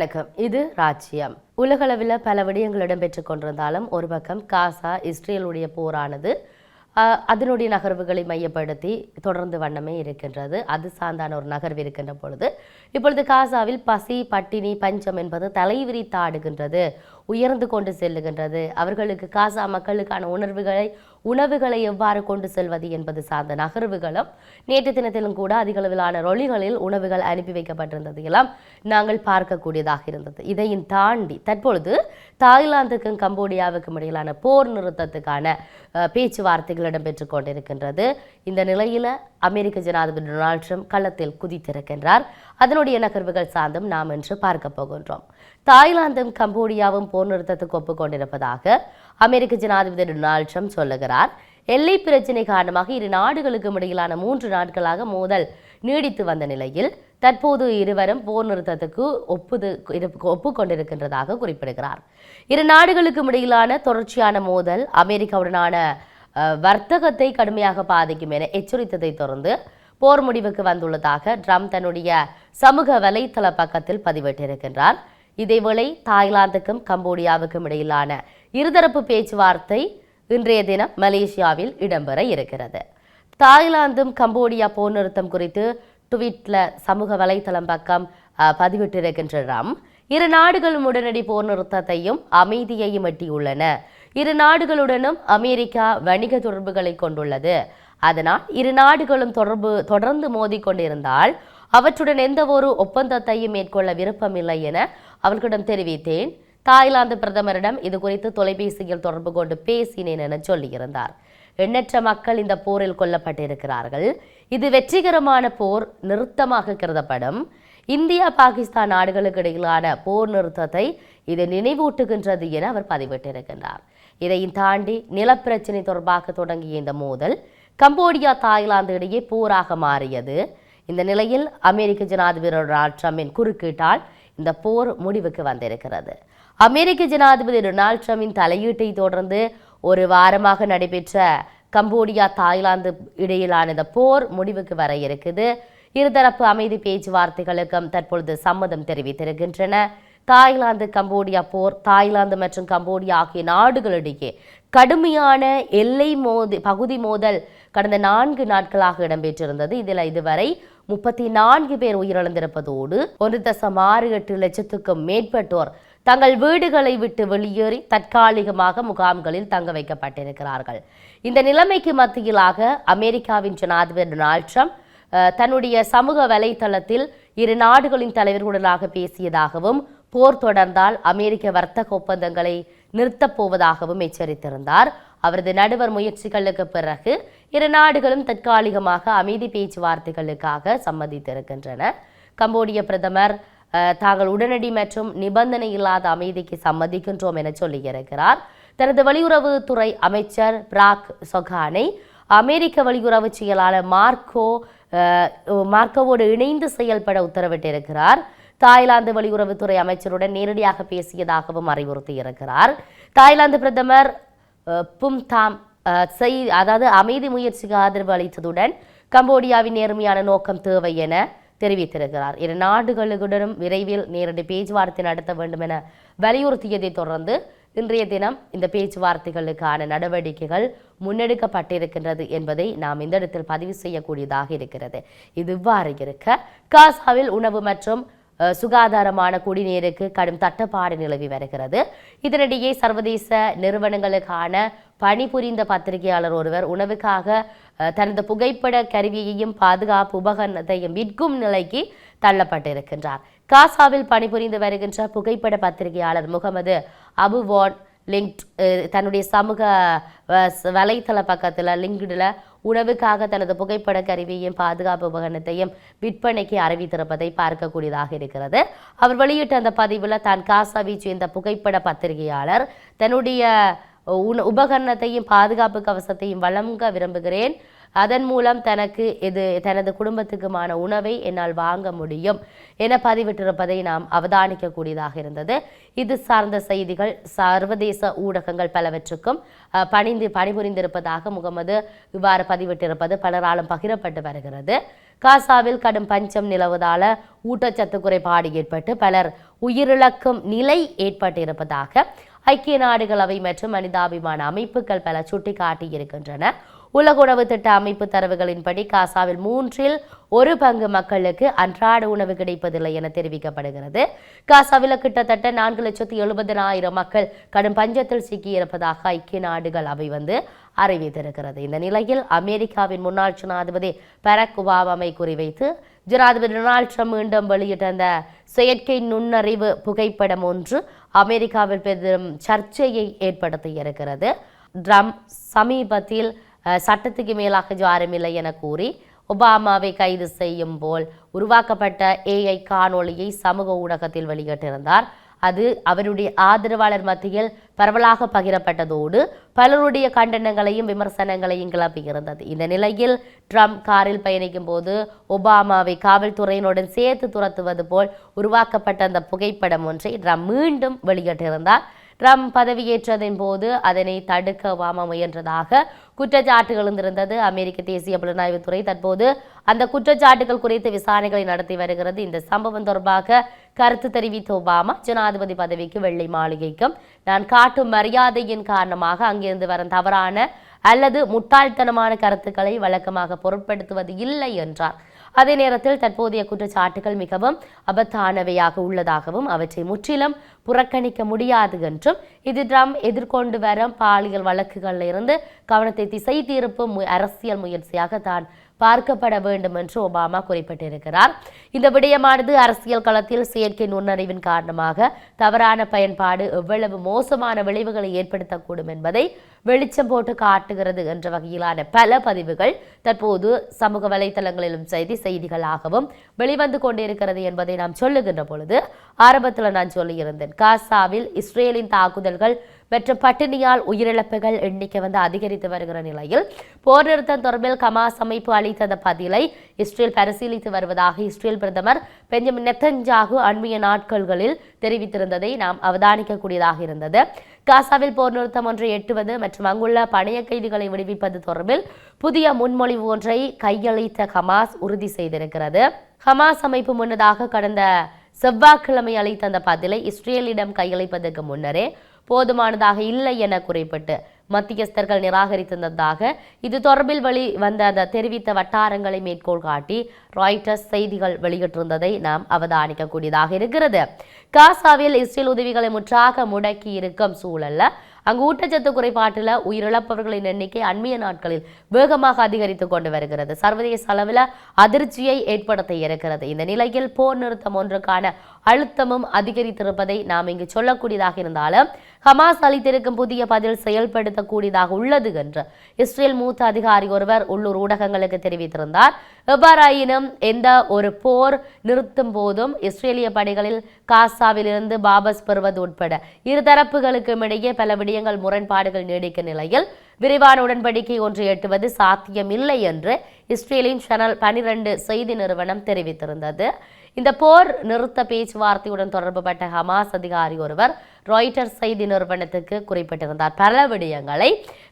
வணக்கம். இது ராஜ்யம். உலகளவில் பல விடயங்கள் இடம்பெற்றுக் கொண்டிருந்தாலும் ஒரு பக்கம் காசா இஸ்ரேலுடைய போரானது அதனுடைய நகர்வுகளை மையப்படுத்தி தொடர்ந்து வண்ணமே இருக்கின்றது. அது சார்ந்தான ஒரு நகர்வு இருக்கின்ற பொழுது இப்பொழுது காசாவில் பசி, பட்டினி, பஞ்சம் என்பது தலைவிரித்தாடுகின்றது, உயர்ந்து கொண்டு செல்லுகின்றது. அவர்களுக்கு காசா மக்களுக்கான உணவுகளை எவ்வாறு கொண்டு செல்வது என்பது சார்ந்த நகர்வுகளும் நேற்று தினத்திலும் கூட அதிகளவிலான ரொலிகளில் உணவுகள் அனுப்பி வைக்கப்பட்டிருந்தது எல்லாம் நாங்கள் பார்க்கக்கூடியதாக இருந்தது. இதையும் தாண்டி தற்பொழுது தாய்லாந்துக்கும் கம்போடியாவுக்கும் இடையிலான போர் நிறுத்தத்துக்கான பேச்சுவார்த்தைகள் இடம்பெற்றுக் கொண்டிருக்கின்றது. இந்த நிலையில அமெரிக்க ஜனாதிபதி டொனால்ட் ட்ரம்ப் களத்தில் குதித்திருக்கின்றார். அதனுடைய நகர்வுகள் சார்ந்தும் நாம் இன்று பார்க்க போகின்றோம். தாய்லாந்தும் கம்போடியாவும் போர் நிறுத்தத்துக்கு ஒப்புக்கொண்டிருப்பதாக அமெரிக்க ஜனாதிபதி டொனால்ட் ட்ரம்ப் சொல்லுகிறார். எல்லை பிரச்சினை காரணமாக இரு நாடுகளுக்கும் இடையிலான 3 நாட்களாக மோதல் நீடித்து வந்த நிலையில் தற்போது இருவரும் போர் நிறுத்தத்துக்கு ஒப்புக்கொண்டிருக்கின்றதாக குறிப்பிடுகிறார். இரு நாடுகளுக்கும் இடையிலான தொடர்ச்சியான மோதல் அமெரிக்காவுடனான வர்த்தகத்தை கடுமையாக பாதிக்கும் என எச்சரித்ததை தொடர்ந்து போர் முடிவுக்கு வந்துள்ளதாக ட்ரம்ப் தன்னுடைய சமூக வலைத்தள பக்கத்தில் பதிவிட்டிருக்கின்றார். இதேவேளை தாய்லாந்துக்கும் கம்போடியாவுக்கும் இடையிலான இருதரப்பு பேச்சுவார்த்தை இன்றைய தினம் மலேசியாவில் இடம்பெற இருக்கிறது. தாய்லாந்தும் கம்போடியா போர் நிறுத்தம் குறித்து ட்விட்ல சமூக வலைத்தளம் பக்கம் பதிவிட்டிருக்கின்ற ட்ரம்ப், இரு நாடுகளும் உடனடி போர் நிறுத்தத்தையும் அமைதியையும் எட்டியுள்ளன. இரு நாடுகளுடனும் அமெரிக்கா வணிக தொடர்புகளை கொண்டுள்ளது. அதனால் இரு நாடுகளும் தொடர்ந்து மோதிக்கொண்டிருந்தால் அவற்றுடன் எந்த ஒரு ஒப்பந்தத்தையும் மேற்கொள்ள விருப்பமில்லை என அவர்களிடம் தெரிவித்தேன். தாய்லாந்து பிரதமரிடம் இது குறித்து தொலைபேசியில் தொடர்பு கொண்டு பேசினேன் என சொல்லியிருந்தார். எண்ணற்ற மக்கள் இந்த போரில் கொல்லப்பட்டிருக்கிறார்கள். இது வெற்றிகரமான போர் நிறுத்தமாக கருதப்படும். இந்தியா, பாகிஸ்தான் நாடுகளுக்கு இடையிலான போர் நிறுத்தத்தை இது நினைவூட்டுகின்றது என அவர் பதிவிட்டிருக்கின்றார். இதையும் தாண்டி நிலப்பிரச்சினை தொடர்பாக தொடங்கிய இந்த மோதல் கம்போடியா, தாய்லாந்து இடையே போராக மாறியது. இந்த நிலையில் அமெரிக்க ஜனாதிபதி டொனால்ட் ட்ரம்பின் குறுக்கீட்டால் இந்த போர் முடிவுக்கு வந்திருக்கிறது. அமெரிக்க ஜனாதிபதி டொனால்ட் ட்ரம்பின் தலையீட்டை தொடர்ந்து ஒரு வாரமாக நடைபெற்ற கம்போடியா, தாய்லாந்து இடையிலான இந்த போர் முடிவுக்கு வர இருக்குது. இருதரப்பு அமைதி பேச்சுவார்த்தைகளுக்கும் தற்பொழுது சம்மதம் தெரிவித்திருக்கின்றன. தாய்லாந்து கம்போடியா போர் தாய்லாந்து மற்றும் கம்போடியா ஆகிய நாடுகளிடையே கடுமையான எல்லை பகுதி மோதல் கடந்த 4 நாட்களாக இடம்பெற்றிருந்தது. இதில் இதுவரை 34 பேர் உயிரிழந்திருப்பதோடு 1.68 லட்சத்துக்கும் மேற்பட்டோர் தங்கள் வீடுகளை விட்டு வெளியேறி தற்காலிகமாக முகாம்களில் தங்க வைக்கப்பட்டிருக்கிறார்கள். இந்த நிலைமைக்கு மத்தியிலாக அமெரிக்காவின் ஜனாதிபதி டொனால்ட் ட்ரம்ப் தன்னுடைய சமூக வலைத்தளத்தில் இரு நாடுகளின் தலைவர்களுடனாக பேசியதாகவும் போர் தொடர்ந்தால் அமெரிக்க வர்த்தக ஒப்பந்தங்களை நிறுத்தப் போவதாகவும் எச்சரித்திருந்தார். அவரது நடுவர் முயற்சிகளுக்கு பிறகு இரு நாடுகளும் தற்காலிகமாக அமைதி பேச்சுவார்த்தைகளுக்காக சம்மதித்திருக்கின்றன. கம்போடிய பிரதமர் தாங்கள் உடனடி மற்றும் நிபந்தனை இல்லாத அமைதிக்கு சம்மதிக்கின்றோம் என சொல்லியிருக்கிறார். தனது வெளியுறவுத்துறை அமைச்சர் பிராக் சொகானை அமெரிக்க வெளியுறவு செயலாளர் மார்க்கோவோடு இணைந்து செயல்பட உத்தரவிட்டிருக்கிறார். தாய்லாந்து வெளியுறவுத்துறை அமைச்சருடன் நேரடியாக பேசியதாகவும் அறிவுறுத்தியிருக்கிறார். தாய்லாந்து பிரதமர் பும்தாம் அதாவது அமைதி முயற்சிக்கு ஆதரவு அளித்ததுடன் கம்போடியாவின் நேர்மையான நோக்கம் தேவை என தெரிவித்திருக்கிறார். இரு நாடுகளுடனும் விரைவில் நேரடி பேச்சுவார்த்தை நடத்த வேண்டும் என வலியுறுத்தியதை தொடர்ந்து இன்றைய தினம் இந்த பேச்சுவார்த்தைகளுக்கான நடவடிக்கைகள் முன்னெடுக்கப்பட்டிருக்கின்றது என்பதை நாம் இந்த இடத்தில் பதிவு செய்யக்கூடியதாக இருக்கிறது. இது இவ்வாறு இருக்க காசாவில் உணவு மற்றும் சுகாதாரமான குடிநீருக்கு கடும் தட்டுப்பாடு நிலவி வருகிறது. இதனிடையே சர்வதேச நிறுவனங்களுக்கான பணிபுரிந்த பத்திரிகையாளர் ஒருவர் உணவுக்காக தனது புகைப்பட கருவியையும் பாதுகாப்பு உபகரணத்தையும் விற்கும் நிலைக்கு தள்ளப்பட்டிருக்கின்றார். காசாவில் பணிபுரிந்து வருகின்ற புகைப்பட பத்திரிகையாளர் முகமது அபுவான் லிங்க் தன்னுடைய சமூக வலைத்தள பக்கத்தில் லிங்க்டில் உணவுக்காக தனது புகைப்பட கருவியையும் பாதுகாப்பு உபகரணத்தையும் விற்பனைக்கு அறிவித்திருப்பதை பார்க்கக்கூடியதாக இருக்கிறது. அவர் வெளியிட்ட அந்த பதிவில் தான் காசாவை சேர்ந்த புகைப்பட பத்திரிகையாளர் தன்னுடைய உபகரணத்தையும் பாதுகாப்பு கவசத்தையும் வழங்க விரும்புகிறேன். அதன் மூலம் தனது குடும்பத்துக்குமான உணவை என்னால் வாங்க முடியும் என பதிவிட்டிருப்பதை நாம் அவதானிக்கக்கூடியதாக இருந்தது. இது சார்ந்த செய்திகள் சர்வதேச ஊடகங்கள் பலவற்றுக்கும் பணிபுரிந்திருப்பதாக முகமது இவ்வாறு பதிவிட்டிருப்பது பலராலும் பகிரப்பட்டு வருகிறது. காசாவில் கடும் பஞ்சம் நிலவுவதால ஊட்டச்சத்து குறைபாடு ஏற்பட்டு பலர் உயிரிழக்கும் நிலை ஏற்பட்டிருப்பதாக ஐக்கிய நாடுகள் அவை மற்றும் மனிதாபிமான அமைப்புகள் பல சுட்டிக்காட்டியிருக்கின்றன. உலக உணவு திட்ட அமைப்பு தரவுகளின்படி காசாவில் 1/3 மக்களுக்கு அன்றாட உணவு கிடைப்பதில்லை என தெரிவிக்கப்படுகிறது. காசாவில் கிட்டத்தட்ட 4,70,000 மக்கள் கடும் பஞ்சத்தில் சிக்கியிருப்பதாக ஐக்கிய நாடுகள் அவை அறிவித்திருக்கிறது. இந்த நிலையில் அமெரிக்காவின் முன்னாள் ஜனாதிபதி பராக் ஒபாமாவை குறிவைத்து ஜனாதிபதி டொனால்ட் ட்ரம்ப் மீண்டும் வெளியிட்ட அந்த செயற்கை நுண்ணறிவு புகைப்படம் ஒன்று அமெரிக்காவில் பெரும் சர்ச்சையை ஏற்படுத்தியிருக்கிறது. ட்ரம்ப் சமீபத்தில் சட்டத்துக்கு மேலாக யாருமில்லை என கூறி ஒபாமாவை கைது செய்யும் போல் உருவாக்கப்பட்ட AI காணொளியை சமூக ஊடகத்தில் வெளியிட்டிருந்தார். அது அவருடைய ஆதரவாளர் மத்தியில் பரவலாக பகிரப்பட்டதோடு பலருடைய கண்டனங்களையும் விமர்சனங்களையும் கிளப்பியிருந்தது. இந்த நிலையில் ட்ரம்ப் காரில் பயணிக்கும் போது ஒபாமாவை காவல்துறையினுடன் சேர்த்து துரத்துவது போல் உருவாக்கப்பட்ட அந்த புகைப்படம் ஒன்றை ட்ரம்ப் மீண்டும் வெளியிட்டிருந்தார். ட்ரம்ப் பதவியேற்றதின் போது அதனை தடுக்க ஒபாமா முயன்றதாக குற்றச்சாட்டுகள் இருந்தது. அமெரிக்க தேசிய புலனாய்வுத்துறை தற்போது அந்த குற்றச்சாட்டுகள் குறித்து விசாரணைகளை நடத்தி வருகிறது. இந்த சம்பவம் தொடர்பாக கருத்து தெரிவித்த ஒபாமா ஜனாதிபதி பதவிக்கு வெள்ளை மாளிகைக்கும் நான் காட்டும் மரியாதையின் காரணமாக அங்கிருந்து வரும் தவறான அல்லது முட்டாள்தனமான கருத்துக்களை வழக்கமாக பொருட்படுத்துவது இல்லை என்றார். அதே நேரத்தில் தற்போதைய குற்றச்சாட்டுகள் மிகவும் அபத்தானவையாக உள்ளதாகவும் அவற்றை முற்றிலும் புறக்கணிக்க முடியாது என்றும் இது ட்ரம்ப் எதிர்கொண்டு வரும் பாலியல் வழக்குகளில் இருந்து கவனத்தை திசை திருப்பும் அரசியல் முயற்சியாக தான் பார்க்கப்பட வேண்டும் என்று ஒபாமா குறிப்பிட்டிருக்கிறார். இந்த விடயமானது அரசியல் களத்தில் செயற்கை நுண்ணறிவின் காரணமாக தவறான பயன்பாடு எவ்வளவு மோசமான விளைவுகளை ஏற்படுத்தக்கூடும் என்பதை வெளிச்சம் போட்டு காட்டுகிறது என்ற வகையிலான பல பதிவுகள் தற்போது சமூக வலைதளங்களிலும் செய்திகளாகவும் வெளிவந்து கொண்டிருக்கிறது என்பதை நாம் சொல்லுகின்ற பொழுது ஆரம்பத்தில் நான் சொல்லியிருந்தேன், காசாவில் இஸ்ரேலின் தாக்குதல்கள் மற்றும் பட்டினியால் உயிரிழப்புகள் எண்ணிக்கை அதிகரித்து வருகிற நிலையில் போர் நிறுத்தம் தொடர்பில் ஹமாஸ் அமைப்பு அளித்த பதிலை இஸ்ரேல் பரிசீலித்து வருவதாக இஸ்ரேல் பிரதமர் பெஞ்சமின் நெத்தன்யாகு அண்மைய நாட்களில் தெரிவித்திருந்ததை நாம் அவதானிக்கக்கூடியதாக இருந்தது. காசாவில் போர் நிறுத்தம் ஒன்றை எட்டுவது மற்றும் அங்குள்ள பணைய கைதிகளை விடுவிப்பது தொடர்பில் புதிய முன்மொழிவு ஒன்றை கையளித்த ஹமாஸ் உறுதி செய்திருக்கிறது. ஹமாஸ் அமைப்பு முன்னதாக கடந்த செவ்வாய்க்கிழமை அளித்த அந்த பதிலை இஸ்ரேலிடம் கையளிப்பதற்கு முன்னரே போதுமானதாக இல்லை என குறிப்பிட்டு மத்தியஸ்தர்கள் நிராகரித்திருந்ததாக இது தொடர்பில் வெளிவந்த அந்த தெரிவித்த வட்டாரங்களை மேற்கோள் காட்டி ராய்ட்டர்ஸ் செய்திகள் வெளியிட்டிருந்ததை நாம் அவதானிக்கக்கூடியதாக இருக்கிறது. காசாவில் இஸ்ரேல் உதவிகளை முற்றாக முடக்கி இருக்கும் சூழல்ல அங்கு ஊட்டச்சத்து குறைபாட்டில் உயிரிழப்பவர்களின் எண்ணிக்கை அண்மைய நாட்களில் வேகமாக அதிகரித்து கொண்டு வருகிறது. சர்வதேச அளவில் அதிர்ச்சியை ஏற்படுத்த இருக்கிறது. இந்த நிலையில் போர் நிறுத்தம் ஒன்றுக்கான அழுத்தமும் அதிகரித்திருப்பதை நாம் இங்கு சொல்லக்கூடியதாக இருந்தாலும் ஹமாஸ் அளித்திருக்கும் புதிய பதில் செயல்படுத்தக்கூடியதாக உள்ளது என்று இஸ்ரேல் மூத்த அதிகாரி ஒருவர் உள்ளூர் ஊடகங்களுக்கு தெரிவித்திருந்தார். எவ்வாறாயினும் எந்த ஒரு போர் நிறுத்தும் போதும் இஸ்ரேலிய படைகளில் காசாவில் இருந்து வாபஸ் பெறுவது உட்பட இருதரப்புகளுக்கும் இடையே பல விடயங்கள் முரண்பாடுகள் நீடிக்கும் நிலையில் விரைவான உடன்படிக்கை ஒன்று எட்டுவது சாத்தியமில்லை என்று இஸ்ரேலின் சேனல் 12 செய்தி நிறுவனம் தெரிவித்திருந்தது. இந்த போர் நிறுத்த பேச்சுவார்த்தையுடன் தொடர்புபட்ட ஹமாஸ் அதிகாரி ஒருவர் ராய்ட்டர்ஸ் செய்தி நிறுவனத்துக்கு குறிப்பிட்டிருந்தார். பல விடயங்களை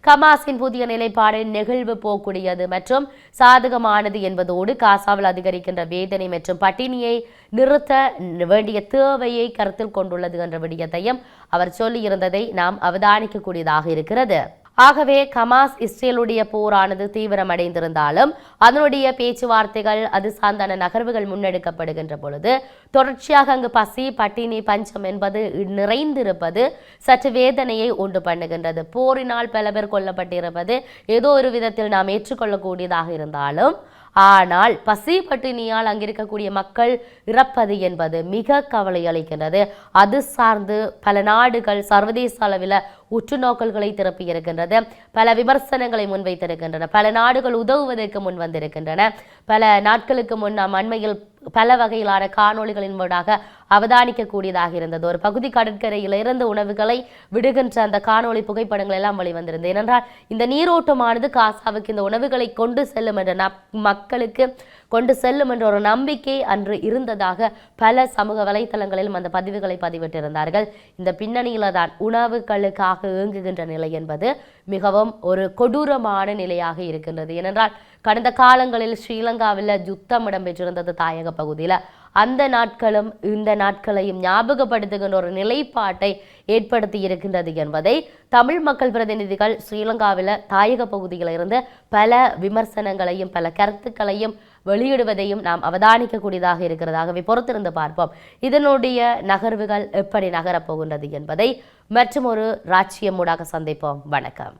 ஹமாஸின் புதிய நிலைப்பாடு நெகிழ்வு போக்கூடியது மற்றும் சாதகமானது என்பதோடு காசாவில் அதிகரிக்கின்ற வேதனை மற்றும் பட்டினியை நிறுத்த வேண்டிய தேவையை கருத்தில் கொண்டுள்ளது என்ற விடயத்தையும் அவர் சொல்லியிருந்ததை நாம் அவதானிக்கக்கூடியதாக இருக்கிறது. ஆகவே ஹமாஸ் இஸ்ரேலுடைய போரானது தீவிரமடைந்திருந்தாலும் அதனுடைய பேச்சுவார்த்தைகள் அது சார்ந்தான நகர்வுகள் முன்னெடுக்கப்படுகின்ற பொழுது தொடர்ச்சியாக அங்கு பசி பட்டினி பஞ்சம் என்பது நிறைந்திருப்பது சற்று வேதனையை உண்டு பண்ணுகின்றது. போரினால் பல பேர் கொல்லப்பட்டிருப்பது ஏதோ ஒரு விதத்தில் நாம் ஏற்றுக்கொள்ளக்கூடியதாக இருந்தாலும் ஆனால் பசி பட்டினியால் அங்கிருக்கக்கூடிய மக்கள் இறப்பது என்பது மிக கவலை அளிக்கின்றது. அது சார்ந்து பல நாடுகள் சர்வதேச அளவில் உற்றுநோக்கல்களை திருப்பி இருக்கின்றது. பல விமர்சனங்களை முன்வைத்திருக்கின்றன. பல நாடுகள் உதவுவதற்கு முன் வந்திருக்கின்றன. பல நாட்களுக்கு முன் நாம் அண்மையில் பல வகையிலான காணொளிகளின் மூலமாக அவதானிக்கக்கூடியதாக இருந்தது. ஒரு பகுதி கடற்கரையில் இருந்து உணவுகளை விடுகின்ற அந்த காணொளி புகைப்படங்கள் எல்லாம் வெளிவந்திருந்தது. ஏனென்றால் இந்த நீரோட்டமானது காசாவுக்கு இந்த உணவுகளை கொண்டு செல்லும் என்ற மக்களுக்கு கொண்டு செல்லும் என்ற ஒரு நம்பிக்கை அன்று இருந்ததாக பல சமூக வலைத்தளங்களிலும் அந்த பதிவுகளை பதிவிட்டிருந்தார்கள். இந்த பின்னணியில தான் உணவுகளுக்காக இயங்குகின்ற நிலை என்பது மிகவும் ஒரு கொடூரமான நிலையாக இருக்கின்றது. ஏனென்றால் கடந்த காலங்களில் ஸ்ரீலங்காவில் யுத்தம் இடம்பெற்றிருந்தது தாயக பகுதியில். அந்த நாட்களும் இந்த நாட்களையும் ஞாபகப்படுத்துகின்ற ஒரு நிலைப்பாட்டை ஏற்படுத்தி இருக்கின்றது என்பதை தமிழ் மக்கள் பிரதிநிதிகள் ஸ்ரீலங்காவில் தாயக பகுதியில் இருந்து பல விமர்சனங்களையும் பல கருத்துக்களையும் வெளியிடுவதையும் நாம் அவதானிக்கக்கூடியதாக இருக்கிறதாகவே பொறுத்திருந்து பார்ப்போம். இதனுடைய நகர்வுகள் எப்படி நகரப்போகின்றது என்பதை மற்றும் ஒரு ராஜ்யம் ஊடாக சந்திப்போம். வணக்கம்.